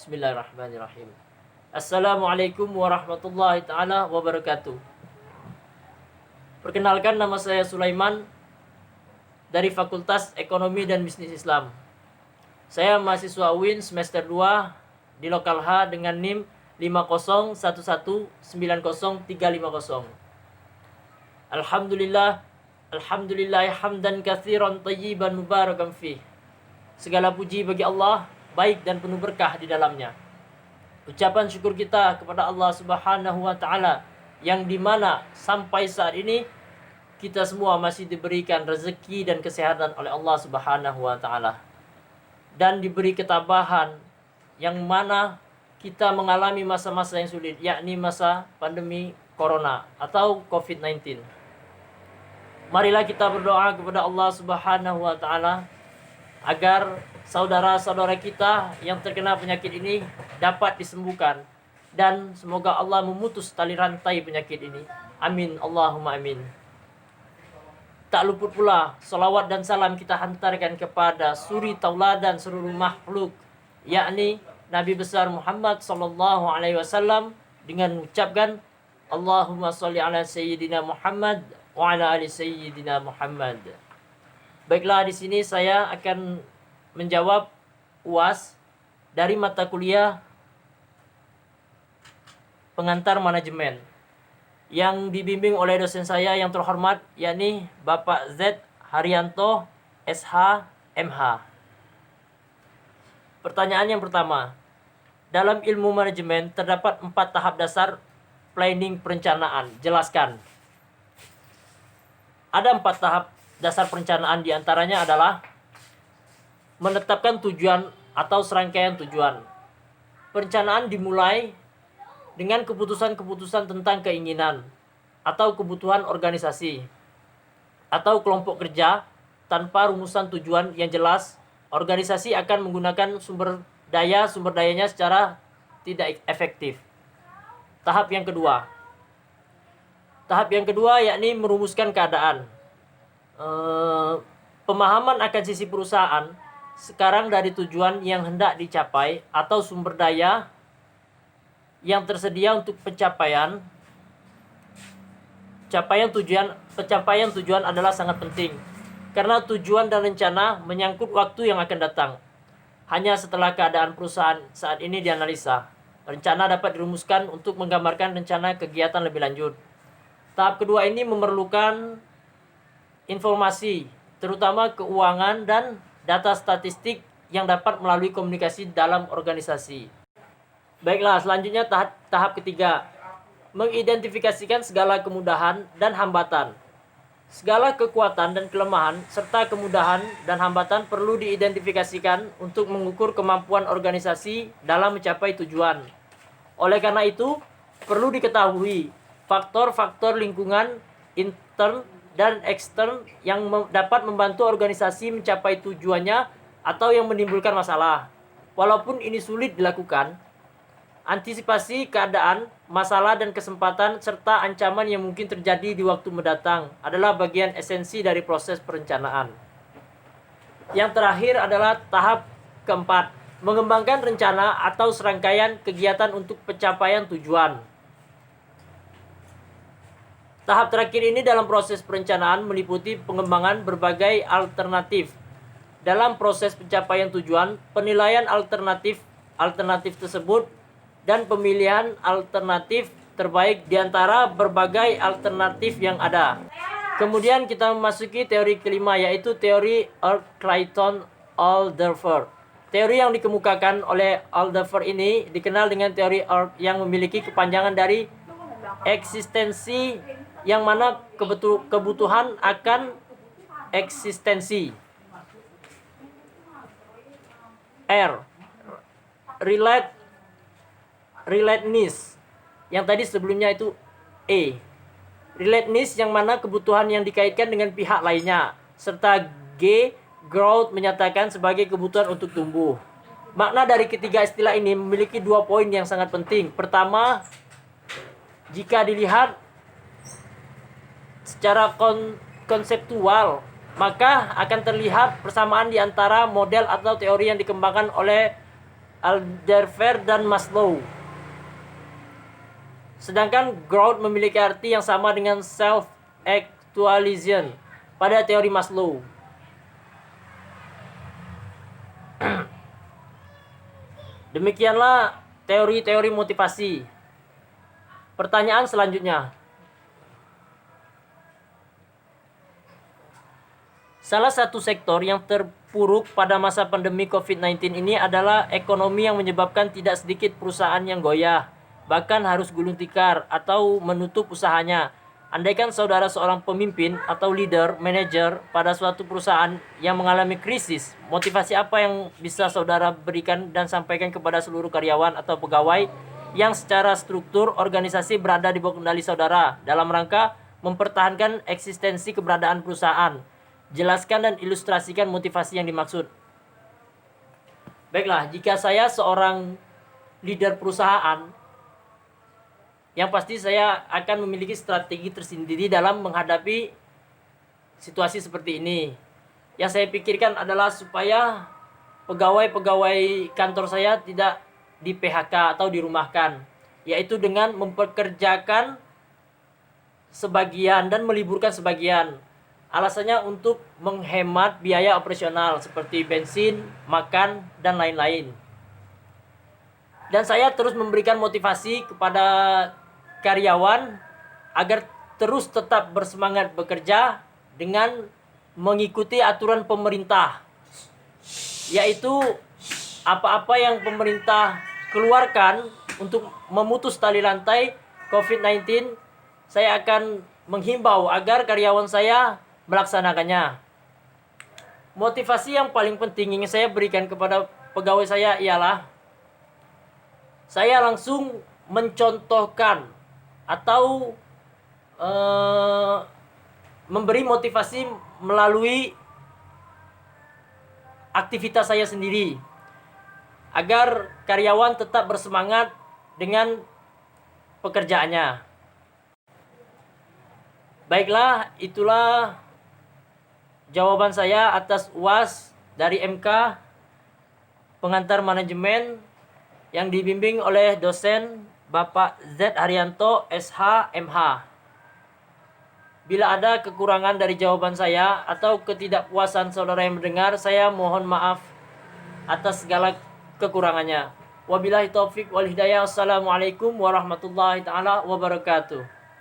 Bismillahirrahmanirrahim. Assalamualaikum warahmatullahi ta'ala wabarakatuh. Perkenalkan, nama saya Sulaiman dari Fakultas Ekonomi dan Bisnis Islam. Saya mahasiswa UIN semester 2 di lokal H dengan NIM 501190350. Alhamdulillah hamdan katsiran thayyiban mubarakan fih. Segala puji bagi Allah, baik dan penuh berkah di dalamnya. Ucapan syukur kita kepada Allah Subhanahu wa taala yang dimana sampai saat ini kita semua masih diberikan rezeki dan kesehatan oleh Allah Subhanahu wa taala, dan diberi ketabahan yang mana kita mengalami masa-masa yang sulit, yakni masa pandemi corona atau COVID-19. Marilah kita berdoa kepada Allah Subhanahu wa taala agar saudara-saudara kita yang terkena penyakit ini dapat disembuhkan, dan semoga Allah memutus tali rantai penyakit ini. Amin, Allahumma amin. Tak luput pula salawat dan salam kita hantarkan kepada suri tauladan seluruh makhluk, yakni Nabi besar Muhammad sallallahu alaihi wasallam, dengan mengucapkan Allahumma sholli ala sayyidina Muhammad wa ala ali sayyidina Muhammad. Baiklah, di sini saya akan menjawab UAS dari mata kuliah pengantar manajemen yang dibimbing oleh dosen saya yang terhormat, yakni Bapak Z. Haryanto SH MH. Pertanyaan yang pertama, dalam ilmu manajemen terdapat 4 tahap dasar planning perencanaan. Jelaskan. Ada 4 tahap dasar perencanaan, diantaranya adalah menetapkan tujuan atau serangkaian tujuan. Perencanaan dimulai dengan keputusan-keputusan tentang keinginan atau kebutuhan organisasi atau kelompok kerja. Tanpa rumusan tujuan yang jelas, organisasi akan menggunakan sumber dayanya secara tidak efektif. Tahap yang kedua yakni merumuskan keadaan. Pemahaman akan sisi perusahaan sekarang dari tujuan yang hendak dicapai atau sumber daya yang tersedia untuk pencapaian tujuan adalah sangat penting, karena tujuan dan rencana menyangkut waktu yang akan datang. Hanya setelah keadaan perusahaan saat ini dianalisa, rencana dapat dirumuskan untuk menggambarkan rencana kegiatan lebih lanjut. Tahap kedua ini memerlukan informasi, terutama keuangan dan data statistik yang dapat melalui komunikasi dalam organisasi. Baiklah, selanjutnya tahap ketiga, mengidentifikasikan segala kemudahan dan hambatan. Segala kekuatan dan kelemahan serta kemudahan dan hambatan perlu diidentifikasikan untuk mengukur kemampuan organisasi dalam mencapai tujuan. Oleh karena itu, perlu diketahui faktor-faktor lingkungan intern dan ekstern yang dapat membantu organisasi mencapai tujuannya atau yang menimbulkan masalah. Walaupun ini sulit dilakukan, antisipasi keadaan, masalah dan kesempatan serta ancaman yang mungkin terjadi di waktu mendatang adalah bagian esensi dari proses perencanaan. Yang terakhir adalah tahap keempat, mengembangkan rencana atau serangkaian kegiatan untuk pencapaian tujuan. Tahap terakhir ini dalam proses perencanaan meliputi pengembangan berbagai alternatif. Dalam proses pencapaian tujuan, penilaian alternatif tersebut dan pemilihan alternatif terbaik di antara berbagai alternatif yang ada. Kemudian kita memasuki teori kelima, yaitu teori Clayton-Alderfer. Teori yang dikemukakan oleh Alderfer ini dikenal dengan teori yang memiliki kepanjangan dari eksistensi, yang mana kebutuhan akan eksistensi. R, relatedness, yang tadi sebelumnya itu E. Relatedness, yang mana kebutuhan yang dikaitkan dengan pihak lainnya, serta G, growth, menyatakan sebagai kebutuhan untuk tumbuh. Makna dari ketiga istilah ini memiliki 2 poin yang sangat penting. Pertama, jika dilihat secara konseptual, maka akan terlihat persamaan di antara model atau teori yang dikembangkan oleh Alderfer dan Maslow. Sedangkan growth memiliki arti yang sama dengan self-actualization pada teori Maslow. Demikianlah teori-teori motivasi. Pertanyaan selanjutnya. Salah satu sektor yang terpuruk pada masa pandemi COVID-19 ini adalah ekonomi yang menyebabkan tidak sedikit perusahaan yang goyah, bahkan harus gulung tikar atau menutup usahanya. Andaikan saudara seorang pemimpin atau leader, manajer pada suatu perusahaan yang mengalami krisis, motivasi apa yang bisa saudara berikan dan sampaikan kepada seluruh karyawan atau pegawai yang secara struktur organisasi berada di bawah kendali saudara dalam rangka mempertahankan eksistensi keberadaan perusahaan? Jelaskan dan ilustrasikan motivasi yang dimaksud. Baiklah, jika saya seorang leader perusahaan, yang pasti saya akan memiliki strategi tersendiri dalam menghadapi situasi seperti ini. Yang saya pikirkan adalah supaya pegawai-pegawai kantor saya tidak di PHK atau dirumahkan, yaitu dengan mempekerjakan sebagian dan meliburkan sebagian. Alasannya untuk menghemat biaya operasional seperti bensin, makan, dan lain-lain. Dan saya terus memberikan motivasi kepada karyawan agar terus tetap bersemangat bekerja dengan mengikuti aturan pemerintah, yaitu apa-apa yang pemerintah keluarkan untuk memutus tali rantai COVID-19, saya akan menghimbau agar karyawan saya melaksanakannya. Motivasi yang paling penting yang saya berikan kepada pegawai saya ialah saya langsung mencontohkan atau memberi motivasi melalui aktivitas saya sendiri agar karyawan tetap bersemangat dengan pekerjaannya. Baiklah, itulah jawaban saya atas UAS dari MK Pengantar Manajemen yang dibimbing oleh dosen Bapak Z. Haryanto, SH, MH. Bila ada kekurangan dari jawaban saya atau ketidakpuasan saudara yang mendengar, saya mohon maaf atas segala kekurangannya. Wabillahi taufik wal hidayah. Assalamualaikum warahmatullahi taala wabarakatuh.